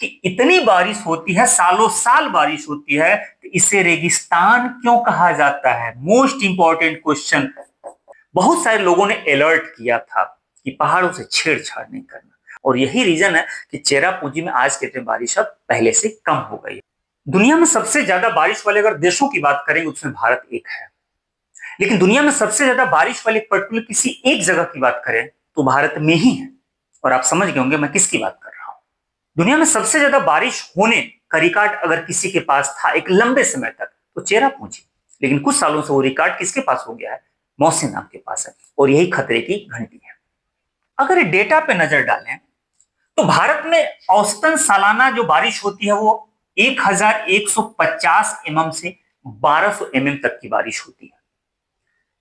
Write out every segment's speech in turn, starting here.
कि इतनी बारिश होती है, सालों साल बारिश होती है, तो इसे रेगिस्तान क्यों कहा जाता है? Most important question. बहुत सारे लोगों ने अलर्ट किया था कि पहाड़ों से छेड़छाड़ नहीं करना, और यही रीजन है कि चेरापूंजी में आज के दिन बारिश अब पहले से कम हो गई है। दुनिया में सबसे ज्यादा बारिश वाले अगर देशों की बात करेंगे उसमें भारत एक है, लेकिन दुनिया में सबसे ज्यादा बारिश वाले पर्टिकुलर किसी एक जगह की बात करें तो भारत में ही है। और आप समझ गए होंगे मैं किसकी बात कर रहा हूं। दुनिया में सबसे ज्यादा बारिश होने का रिकॉर्ड अगर किसी के पास था एक लंबे समय तक तो चेरापूंजी, लेकिन कुछ सालों से वो रिकॉर्ड किसके पास हो गया है? मौसिन नाम के पास है, और यही खतरे की घंटी है। अगर डेटा पे नजर डालें तो भारत में औसतन सालाना जो बारिश होती है वो 1150 एमएम से 1200 एमएम तक की बारिश होती है।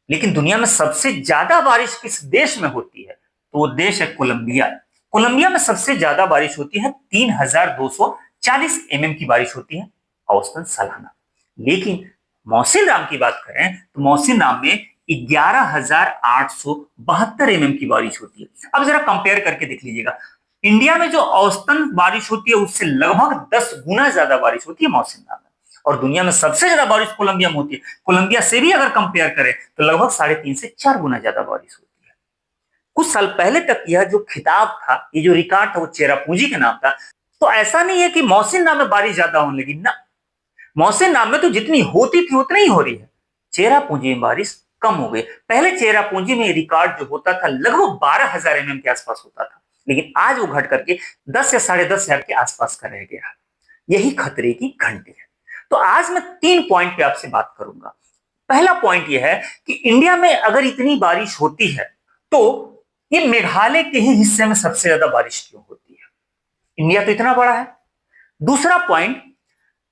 लेकिन दुनिया में सबसे ज्यादा बारिश किस देश में होती है? तो वो देश है कोलंबिया। कोलंबिया में सबसे ज्यादा बारिश होती है, 3240 एमएम की बारिश होती है औसतन सालाना। लेकिन मौसिन राम की बात करें तो मौसिन राम में 11,872 एमएम की बारिश होती है। अब जरा कंपेयर करके देख लीजिएगा, इंडिया में जो औसतन बारिश होती है उससे लगभग 10 गुना ज्यादा बारिश होती है मौसिन राम में, और दुनिया में सबसे ज्यादा बारिश कोलंबिया में होती है। कोलंबिया से भी अगर कंपेयर करें तो लगभग 3.5 से 4 गुना ज्यादा बारिश होती है। कुछ साल पहले तक यह जो खिताब था, ये जो रिकॉर्ड था, वो चेरापूंजी के नाम था। तो ऐसा नहीं है कि मौसिन राम में बारिश ज्यादा होने लगी ना, मौसिन राम में तो जितनी होती थी उतनी ही हो रही है। चेरापूंजी में बारिश कम हो गई। पहले चेरापूंजी में रिकॉर्ड जो होता था लगभग 12,000 एमएम के आसपास होता था, लेकिन आज वो घट करके 10 या 10,500 के आसपास का रह गया। यही खतरे की घंटी है। तो आज मैं 3 पॉइंट पे आपसे बात करूंगा। पहला पॉइंट यह है कि इंडिया में अगर इतनी बारिश होती है तो ये मेघालय के ही हिस्से में सबसे ज्यादा बारिश क्यों होती है? इंडिया तो इतना बड़ा है। दूसरा पॉइंट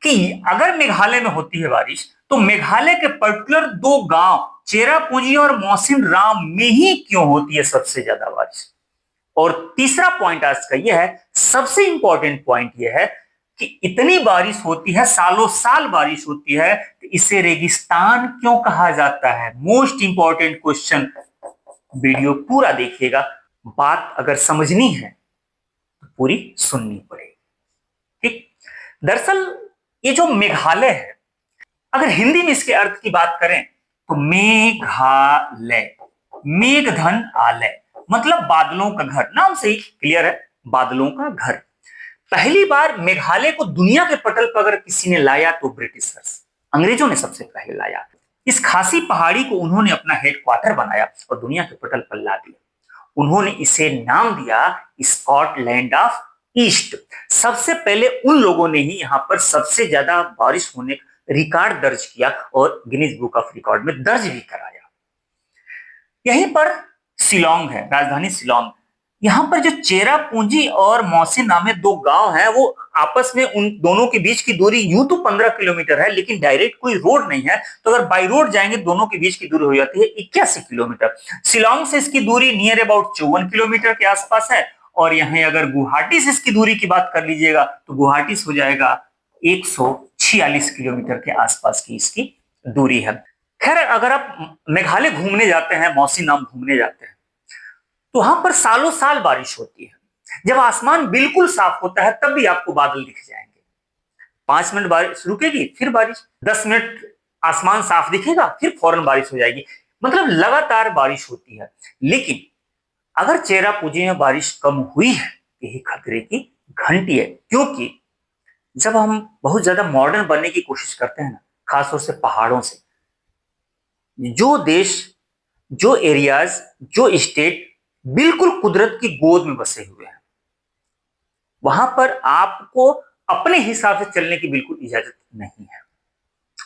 कि अगर मेघालय में होती है बारिश तो मेघालय के पर्टिकुलर 2 गांव चेरापूंजी और मौसिन राम में ही क्यों होती है सबसे ज्यादा बारिश? और तीसरा पॉइंट आज का यह है, सबसे इंपॉर्टेंट पॉइंट यह है कि इतनी बारिश होती है, सालों साल बारिश होती है, तो इसे रेगिस्तान क्यों कहा जाता है? Most important question. वीडियो पूरा देखिएगा, बात अगर समझनी है तो पूरी सुननी पड़ेगी। ठीक। दरअसल ये जो मेघालय है, अगर हिंदी में इसके अर्थ की बात करें तो मेघालय, मेघधन आलय, मतलब बादलों का घर। नाम से ही क्लियर है, बादलों का घर। पहली बार मेघालय को दुनिया के पटल पर अगर किसी ने लाया तो ब्रिटिशर्स, अंग्रेजों ने सबसे पहले लाया। इस खासी पहाड़ी को उन्होंने अपना हेडक्वार्टर बनाया और दुनिया के पटल पर ला दिया। उन्होंने इसे नाम दिया स्कॉटलैंड ऑफ ईस्ट। सबसे पहले उन लोगों ने ही यहां पर सबसे ज्यादा बारिश होने का रिकॉर्ड दर्ज किया और गिनीज बुक ऑफ रिकॉर्ड में दर्ज भी कराया। यहीं पर शिलोंग है, राजधानी शिलोंग। यहां पर जो चेरापूंजी और मौसिन नामे 2 गांव हैं, वो आपस में उन दोनों के बीच की दूरी यूं तो 15 किलोमीटर है, लेकिन डायरेक्ट कोई रोड नहीं है। तो अगर बाई रोड जाएंगे दोनों के बीच की दूरी हो जाती है 81 किलोमीटर। शिलोंग से इसकी दूरी नियर अबाउट 54 किलोमीटर के आसपास है, और यहां अगर गुवाहाटी से इसकी दूरी की बात कर लीजिएगा तो गुवाहाटी से हो जाएगा 146 किलोमीटर के आसपास की इसकी दूरी है। खैर, अगर आप मेघालय घूमने जाते हैं, मौसिन नाम घूमने जाते हैं, तो वहां पर सालों साल बारिश होती है। जब आसमान बिल्कुल साफ होता है तब भी आपको बादल दिख जाएंगे। 5 मिनट बारिश रुकेगी, फिर बारिश, 10 मिनट आसमान साफ दिखेगा, फिर फौरन बारिश हो जाएगी। मतलब लगातार बारिश होती है। लेकिन अगर चेरापूंजी में बारिश कम हुई है, यही खतरे की घंटी है। क्योंकि जब हम बहुत ज्यादा मॉडर्न बनने की कोशिश करते हैं ना, खासतौर से पहाड़ों से, जो देश, जो एरियाज, जो स्टेट बिल्कुल कुदरत की गोद में बसे हुए हैं, वहां पर आपको अपने हिसाब से चलने की बिल्कुल इजाजत नहीं है।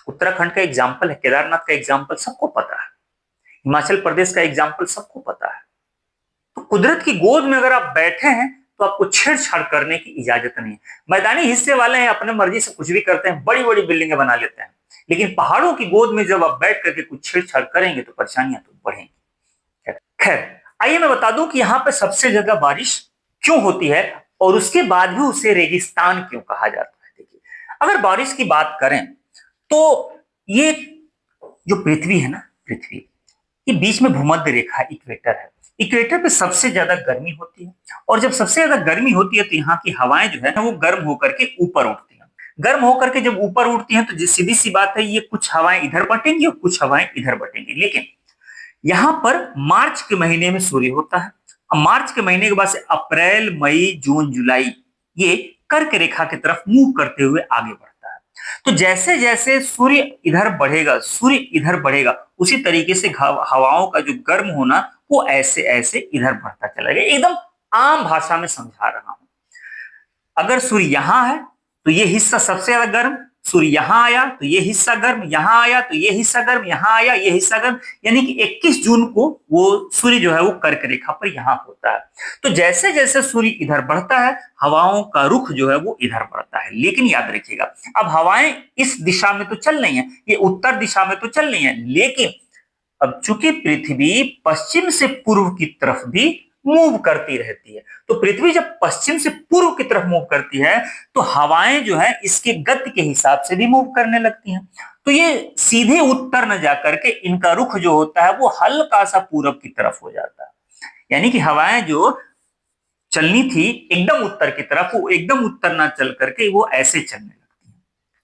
उत्तराखंड का एग्जाम्पल है, केदारनाथ का एग्जाम्पल सबको पता है, हिमाचल प्रदेश का एग्जाम्पल सबको पता है। तो कुदरत की गोद में अगर आप बैठे हैं तो आपको छेड़छाड़ करने की इजाजत नहीं है। मैदानी हिस्से वाले हैं, अपने मर्जी से कुछ भी करते हैं, बड़ी बड़ी बिल्डिंगें बना लेते हैं, लेकिन पहाड़ों की गोद में जब आप बैठ करके कुछ छेड़छाड़ करेंगे तो परेशानियां तो बढ़ेंगी। खैर, आइए मैं बता दूं कि यहां पर सबसे ज्यादा बारिश क्यों होती है और उसके बाद भी उसे रेगिस्तान क्यों कहा जाता है। देखिए, अगर बारिश की बात करें तो ये जो पृथ्वी है ना, पृथ्वी, ये बीच में भूमध्य रेखा इक्वेटर है। इक्वेटर पे सबसे ज्यादा गर्मी होती है, और जब सबसे ज्यादा गर्मी होती है तो यहाँ की हवाएं जो है वो गर्म होकर के ऊपर उठती हैं। गर्म होकर के जब ऊपर उठती हैं तो सीधी सी बात है, ये कुछ हवाएं इधर बटेंगी और कुछ हवाएं इधर बटेंगी। लेकिन यहाँ पर मार्च के महीने में सूर्य होता है। अब मार्च के महीने के बाद से अप्रैल, मई, जून, जुलाई ये कर्क रेखा की तरफ मूव करते हुए आगे बढ़ता है। तो जैसे जैसे सूर्य इधर बढ़ेगा उसी तरीके से हवाओं का जो गर्म होना वो ऐसे ऐसे इधर बढ़ता चला गया। एकदम आम भाषा में समझा रहा हूं। अगर सूर्य यहां है तो ये हिस्सा सबसे ज्यादा गर्म, सूर्य यहां आया तो ये हिस्सा गर्म, यहां आया तो ये हिस्सा गर्म, यहां आया ये हिस्सा गर्म, यानी कि 21 जून को वो सूर्य जो है वो कर्क रेखा पर यहां होता है। तो जैसे जैसे सूर्य इधर बढ़ता है हवाओं का रुख जो है वो इधर बढ़ता है। लेकिन याद रखिएगा, अब हवाएं इस दिशा में तो चल रही हैं, ये उत्तर दिशा में तो चल रही हैं, लेकिन अब चूंकि पृथ्वी पश्चिम से पूर्व की तरफ भी मूव करती रहती है, तो पृथ्वी जब पश्चिम से पूर्व की तरफ मूव करती है तो हवाएं जो है इसके गति के हिसाब से भी मूव करने लगती हैं। तो ये सीधे उत्तर न जाकर के इनका रुख जो होता है वो हल्का सा पूरब की तरफ हो जाता है, यानी कि हवाएं जो चलनी थी एकदम उत्तर की तरफ वो एकदम उत्तर ना चल करके वो ऐसे चलने लगती है।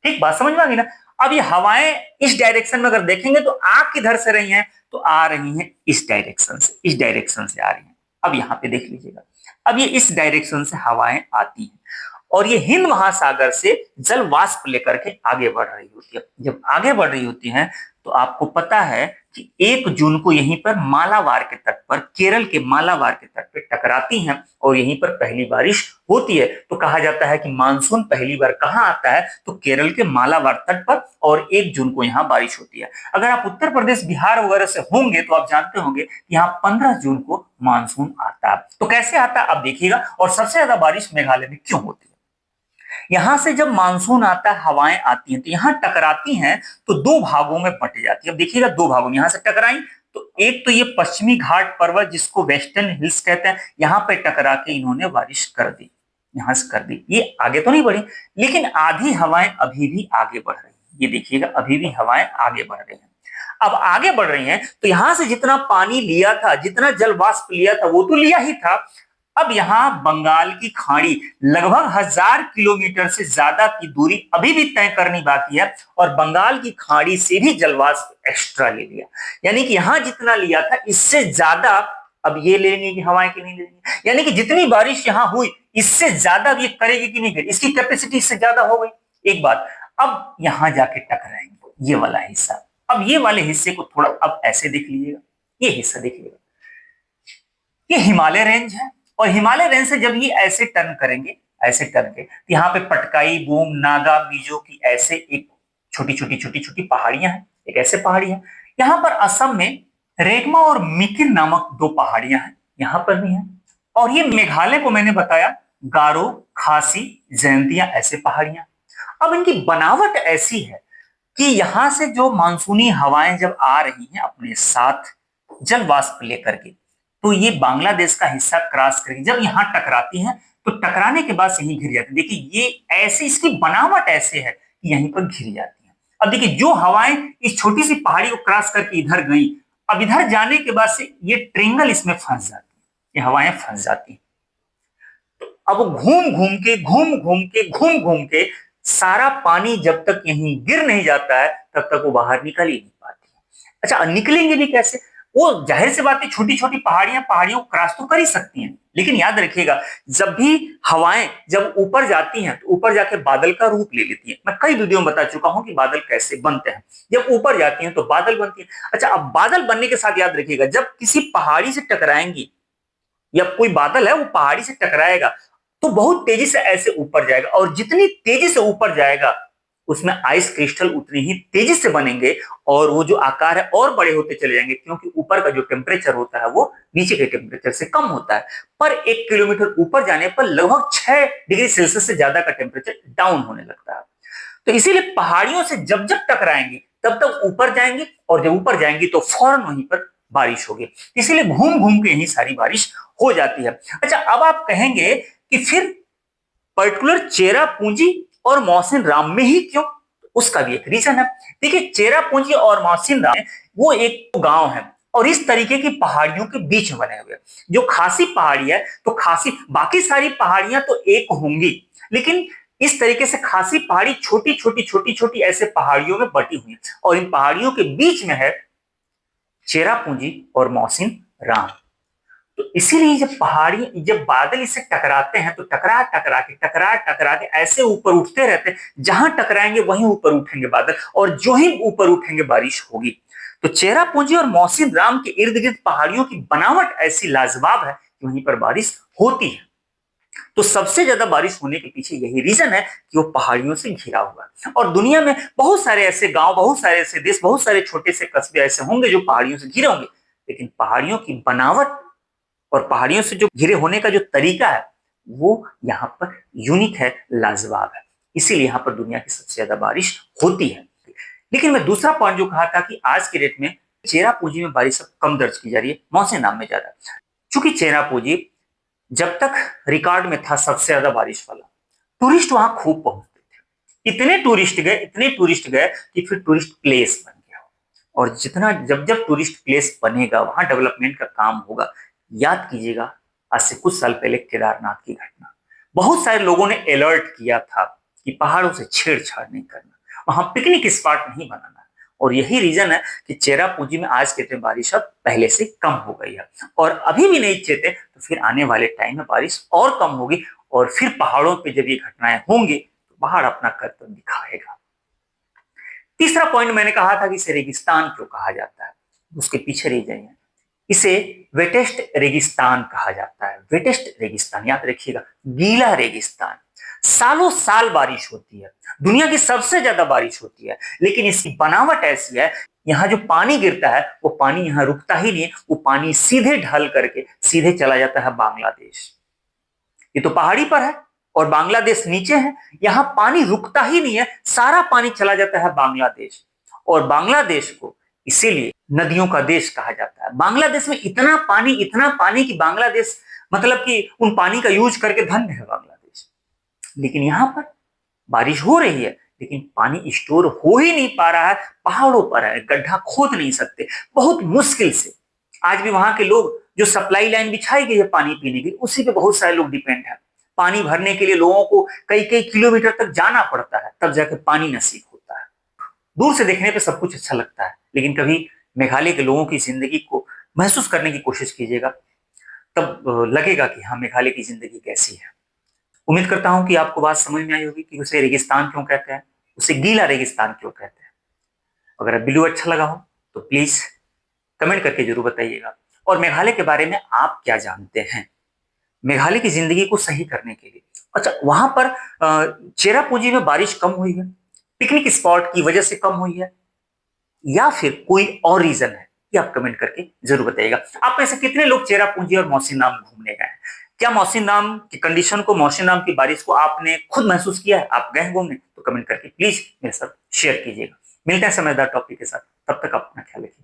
ठीक बात समझ में आ गई ना। अब ये हवाएं इस डायरेक्शन में अगर देखेंगे तो आ किधर से रही हैं, तो आ रही हैं इस डायरेक्शन से, इस डायरेक्शन से आ रही हैं। अब यहाँ पे देख लीजिएगा, अब ये इस डायरेक्शन से हवाएं आती हैं और ये हिंद महासागर से जल वाष्प लेकर के आगे बढ़ रही होती है। जब आगे बढ़ रही होती हैं तो आपको पता है कि 1 जून को यहीं पर मालाबार के तट पर, केरल के मालाबार के तट पर टकराती हैं और यहीं पर पहली बारिश होती है। तो कहा जाता है कि मानसून पहली बार कहाँ आता है, तो केरल के मालाबार तट पर, और 1 जून को यहाँ बारिश होती है। अगर आप उत्तर प्रदेश, बिहार वगैरह से होंगे तो आप जानते होंगे कि यहाँ 15 जून को मानसून आता है। तो कैसे आता है अब देखिएगा, और सबसे ज्यादा बारिश मेघालय में क्यों होती है। यहां से जब मानसून आता है हवाएं आती हैं तो यहां टकराती हैं तो 2 भागों में बट जाती है। अब देखिएगा 2 भागों में यहां से टकराई तो एक तो ये पश्चिमी घाट पर्वत जिसको वेस्टर्न हिल्स कहते हैं, यहां पे टकरा के इन्होंने बारिश कर दी, यहां से कर दी। ये आगे तो नहीं बढ़ी लेकिन आधी हवाएं अभी भी आगे बढ़ रही है। ये देखिएगा अभी भी हवाएं आगे बढ़ रही हैं। अब आगे बढ़ रही हैं तो यहां से जितना पानी लिया था, जितना जल वाष्प लिया था वो तो लिया ही था। अब यहां बंगाल की खाड़ी लगभग 1000 किलोमीटर से ज्यादा की दूरी अभी भी तय करनी बाकी है और बंगाल की खाड़ी से भी जलवाष्प एक्स्ट्रा ले लिया, यानी कि यहां जितना लिया था इससे ज्यादा अब ये लेंगे कि हवाएं की नहीं लेंगे, यानी कि जितनी बारिश यहां हुई इससे ज्यादा अब ये करेगी कि नहीं करेगी, इसकी कैपेसिटी इससे ज्यादा हो गई। एक बात, अब यहां जाके टकराएंगे ये वाला हिस्सा। अब ये वाले हिस्से को थोड़ा अब ऐसे देख लीजिएगा, ये हिस्सा देखिएगा, ये हिमालय रेंज है और हिमालय रेंज से जब ये ऐसे टर्न करेंगे, ऐसे टर्न के यहाँ पे पटकाई, बूम, नागा, मिजो की ऐसे एक छोटी छोटी छोटी छोटी पहाड़ियां हैं, एक ऐसे पहाड़ी है। यहाँ पर असम में रेगमा और मिकिर नामक 2 पहाड़ियां हैं, यहाँ पर भी हैं। और ये मेघालय को मैंने बताया गारो, खासी, जयंतिया ऐसे पहाड़ियां। अब इनकी बनावट ऐसी है कि यहां से जो मानसूनी हवाएं जब आ रही हैं अपने साथ जल वाष्प लेकर के, तो ये बांग्लादेश का हिस्सा क्रॉस करेगी। जब यहां टकराती हैं तो टकराने के बाद यहीं घिर जाती है। देखिए ये ऐसे, इसकी बनावट ऐसे है कि यहीं पर घिर जाती है। अब देखिए जो हवाएं इस छोटी सी पहाड़ी को क्रॉस करके इधर गई, अब इधर जाने के बाद से ये ट्रेंगल इसमें फंस जाती है, ये हवाएं फंस जाती हैं। तो अब घूम घूम के सारा पानी जब तक यहीं गिर नहीं जाता है तब तक वो बाहर निकल ही नहीं पाती है। अच्छा, निकलेंगे भी कैसे? वो जाहिर सी बात है छोटी छोटी पहाड़ियों क्रॉस तो कर ही सकती हैं, लेकिन याद रखिएगा जब भी हवाएं जब ऊपर जाती हैं तो ऊपर जाके बादल का रूप ले लेती हैं। मैं कई वीडियो में बता चुका हूं कि बादल कैसे बनते हैं। जब ऊपर जाती हैं तो बादल बनती है। अच्छा, अब बादल बनने के साथ याद रखिएगा जब किसी पहाड़ी से टकराएंगी या कोई बादल है वो पहाड़ी से टकराएगा तो बहुत तेजी से ऐसे ऊपर जाएगा, और जितनी तेजी से ऊपर जाएगा उसमें आइस क्रिस्टल उतनी ही तेजी से बनेंगे और वो जो आकार है और बड़े होते चले जाएंगे, क्योंकि ऊपर का जो टेम्परेचर होता है वो नीचे के टेम्परेचर से कम होता है। पर 1 किलोमीटर ऊपर जाने पर लगभग 6 डिग्री सेल्सियस से ज्यादा का टेम्परेचर डाउन होने लगता है। तो इसीलिए पहाड़ियों से जब जब टकराएंगी तब तक ऊपर जाएंगी, और जब ऊपर जाएंगी तो फौरन वहीं पर बारिश होगी। इसीलिए घूम घूम के यही सारी बारिश हो जाती है। अच्छा, अब आप कहेंगे कि फिर पर्टिकुलर चेरापूंजी और मौसिन राम में ही क्यों? उसका भी एक रीजन है। देखिए चेरापूंजी और मौसिन राम वो एक गांव है और इस तरीके की पहाड़ियों के बीच में बने हुए। जो खासी पहाड़ी है तो खासी, बाकी सारी पहाड़ियां तो एक होंगी, लेकिन इस तरीके से खासी पहाड़ी छोटी छोटी छोटी छोटी ऐसे पहाड़ियों में बटी हुई है, और इन पहाड़ियों के बीच में है चेरापूंजी और मौसिन राम। तो इसीलिए जब बादल इसे टकराते हैं तो टकरा के ऐसे ऊपर उठते रहते हैं, जहां टकराएंगे वहीं ऊपर उठेंगे बादल, और जो ही ऊपर उठेंगे बारिश होगी। तो चेरापूंजी और मौसिन राम के इर्द गिर्द पहाड़ियों की बनावट ऐसी लाजवाब है कि वहीं पर बारिश होती है। तो सबसे ज्यादा बारिश होने के पीछे यही रीजन है कि वो पहाड़ियों से घिरा हुआ है। और दुनिया में बहुत सारे ऐसे गांव, बहुत सारे ऐसे देश, बहुत सारे छोटे से कस्बे ऐसे होंगे जो पहाड़ियों से घिरे होंगे, लेकिन पहाड़ियों की बनावट और पहाड़ियों से जो घिरे होने का जो तरीका है वो यहाँ पर यूनिक है, लाजवाब है। इसीलिए यहाँ पर दुनिया की सबसे ज्यादा बारिश होती है। लेकिन मैं दूसरा पॉइंट जो कहा था कि आज के डेट में चेरापूंजी में बारिश अब कम दर्ज की जा रही है, मौसिन नाम में ज्यादा। चूंकि चेरापूंजी जब तक रिकॉर्ड में था सबसे ज्यादा बारिश वाला, टूरिस्ट वहां खूब पहुंचते थे। इतने टूरिस्ट गए कि फिर टूरिस्ट प्लेस बन गया। और जितना जब जब टूरिस्ट प्लेस बनेगा वहां डेवलपमेंट का काम होगा। याद कीजिएगा आज से कुछ साल पहले केदारनाथ की घटना, बहुत सारे लोगों ने अलर्ट किया था कि पहाड़ों से छेड़छाड़ नहीं करना, वहां पिकनिक स्पॉट नहीं बनाना। और यही रीजन है कि चेरापूंजी में आज के बारिश अब पहले से कम हो गई है, और अभी भी नहीं चेते तो फिर आने वाले टाइम में बारिश और कम होगी, और फिर पहाड़ों पे जब ये घटनाएं होंगी तो पहाड़ अपना करतब दिखाएगा। तीसरा पॉइंट मैंने कहा था कि इसे रेगिस्तान क्यों कहा जाता है, उसके पीछे रीजन है। इसे वेटेस्ट रेगिस्तान कहा जाता है। वेटेस्ट रेगिस्तान याद रखिएगा, गीला रेगिस्तान। सालों साल बारिश होती है, दुनिया की सबसे ज्यादा बारिश होती है, लेकिन इसकी बनावट ऐसी है, यहाँ जो पानी गिरता है वो पानी यहाँ रुकता ही नहीं है, वो पानी सीधे ढल करके सीधे चला जाता है बांग्लादेश। ये तो पहाड़ी पर है और बांग्लादेश नीचे है, यहाँ पानी रुकता ही नहीं है, सारा पानी चला जाता है बांग्लादेश। और बांग्लादेश को इसीलिए नदियों का देश कहा जाता है। बांग्लादेश में इतना पानी कि बांग्लादेश मतलब कि उन पानी का यूज करके धन्य है बांग्लादेश। लेकिन यहाँ पर बारिश हो रही है लेकिन पानी स्टोर हो ही नहीं पा रहा है, पहाड़ों पर है, गड्ढा खोद नहीं सकते, बहुत मुश्किल से। आज भी वहां के लोग, जो सप्लाई लाइन बिछाई गई है पानी पीने की, उसी पे बहुत सारे लोग डिपेंड है। पानी भरने के लिए लोगों को कई कई किलोमीटर तक जाना पड़ता है, तब जाकर पानी नसीब होता है। दूर से देखने पे सब कुछ अच्छा लगता है, लेकिन कभी मेघालय के लोगों की जिंदगी को महसूस करने की कोशिश कीजिएगा, तब लगेगा कि हाँ, मेघालय की जिंदगी कैसी है। उम्मीद करता हूं कि आपको बात समझ में आई होगी कि उसे रेगिस्तान क्यों कहते हैं, उसे गीला रेगिस्तान क्यों कहते हैं। अगर वीडियो अच्छा लगा हो तो प्लीज कमेंट करके जरूर बताइएगा। और मेघालय के बारे में आप क्या जानते हैं, मेघालय की जिंदगी को सही करने के लिए। अच्छा, वहां पर चेरापूंजी में बारिश कम हुई है, पिकनिक स्पॉट की वजह से कम हुई है, या फिर कोई और रीजन है, ये आप कमेंट करके जरूर बताइएगा। आप में से कितने लोग चेरापूंजी और मौसिन नाम घूमने गए हैं? क्या मौसिन नाम की कंडीशन को, मौसिन नाम की बारिश को आपने खुद महसूस किया है? आप गए घूमने? तो कमेंट करके प्लीज मेरे साथ शेयर कीजिएगा। मिलते हैं समझदार टॉपिक के साथ, तब तक आप अपना ख्याल रखिए।